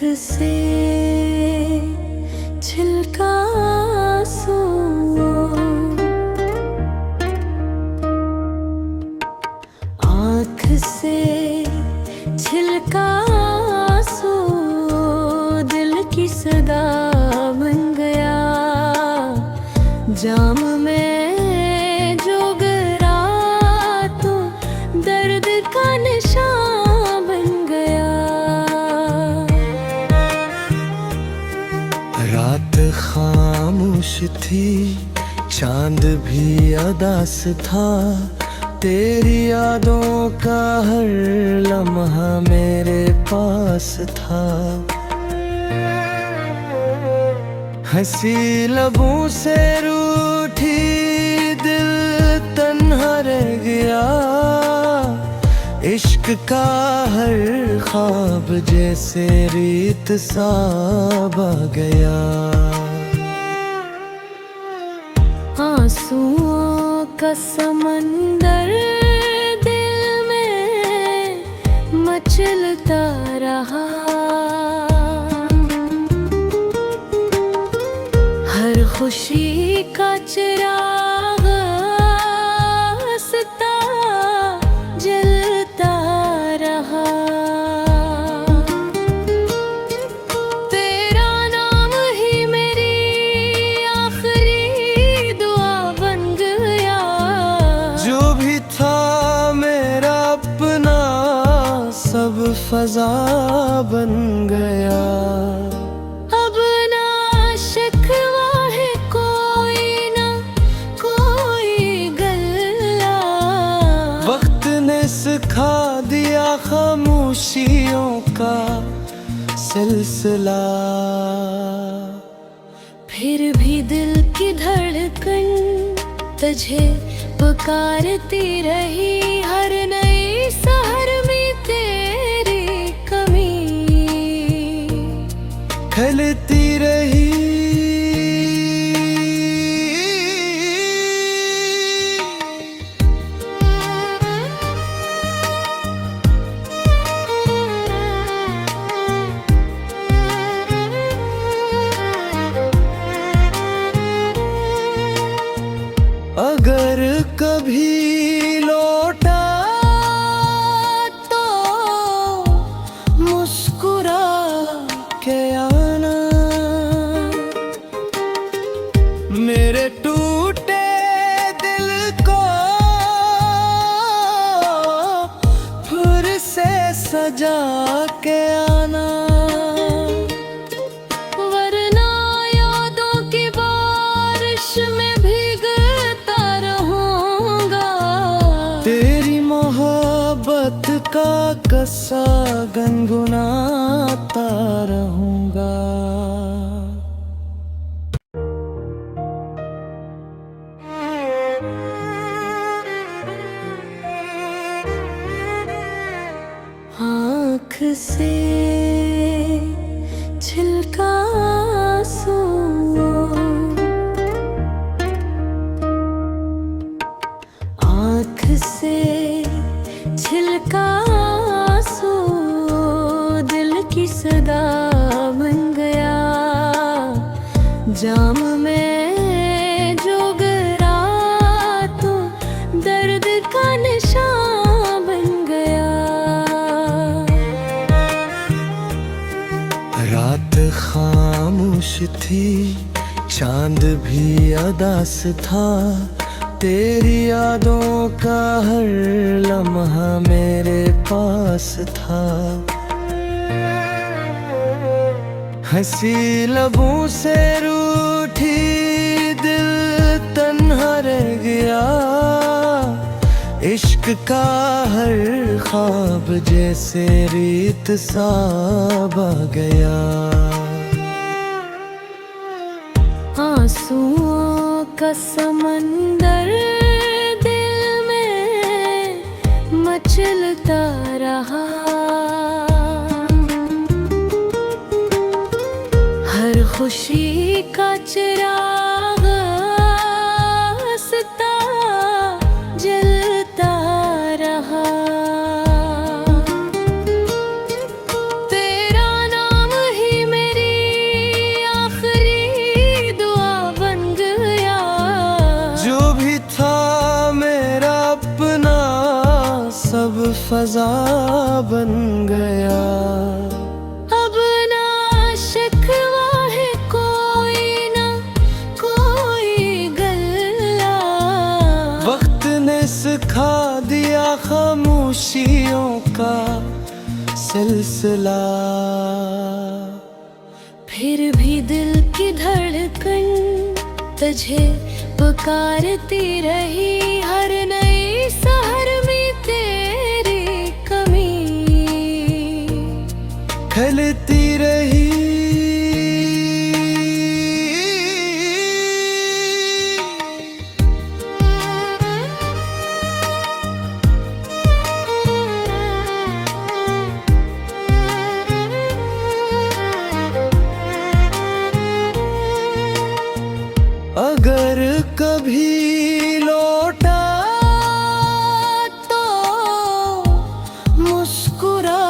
से छिलका आंसू, आँख से छिलका आंसू दिल की सदा बन गया। जाम में जो गिरा तो दर्द का निशान बन गया। रात खामोश थी, चांद भी अदास था, तेरी यादों का हर लम्हा मेरे पास था। हंसी लबों से रूठी दिल तन्हा रह गया। इश्क का हर ख्वाब जैसे रीत सा बह गया। आंसुओं का समंदर दिल में मचलता रहा। हर खुशी का चिराग हंसता जलता रहा। तेरा नाम ही मेरी आखिरी दुआ बन गया। जो भी था मेरा अपना सब फजा बन गया। अब ना शिकवा है कोई ना कोई गल्ला। वक्त ने सिखा दिया खामोशियों का सिलसिला। फिर भी दिल की धड़कन तुझे पुकारती रही। हर नई सहर में तेरी कमी खिलती रही। अगर कभी लौटा तो मुस्कुरा के आना। मेरे टूटे दिल को फिर से सजा के आना। वरना यादों की बारिश में भीगता रहूंगा। तेरी मोहब्बत का कस्सा गुनगुनाता रहूंगा। आँख से छिलका आंसू, आँख से छिलका आंसू दिल की सदा बन गया। जाम में जो गिरा तो दर्द का निशान बन गया। रात खामोश थी, चांद भी अदास था, तेरी यादों का हर लम्हा मेरे पास था। हंसी लबों से रूठी दिल तन्हा रह गया। इश्क का हर ख्वाब जैसे रीत सा बह गया। आंसुओं का समंदर दिल में मचलता रहा। हर खुशी का चिराग हंसता जलता रहा। तेरा नाम फजा बन गया। अब ना शिकवा है कोई ना कोई गल्ला, वक्त ने सिखा दिया खामोशियों का सिलसिला। फिर भी दिल की धड़कन तुझे पुकारती रही, हर नई सहर में तेरी कमी खलती रही। अगर कभी लौटा तो मुस्कुरा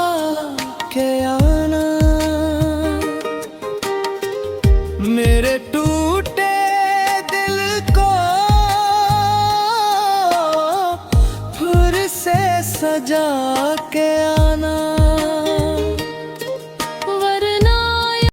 के आना, मेरे टूटे दिल को फिर से सजा के आना।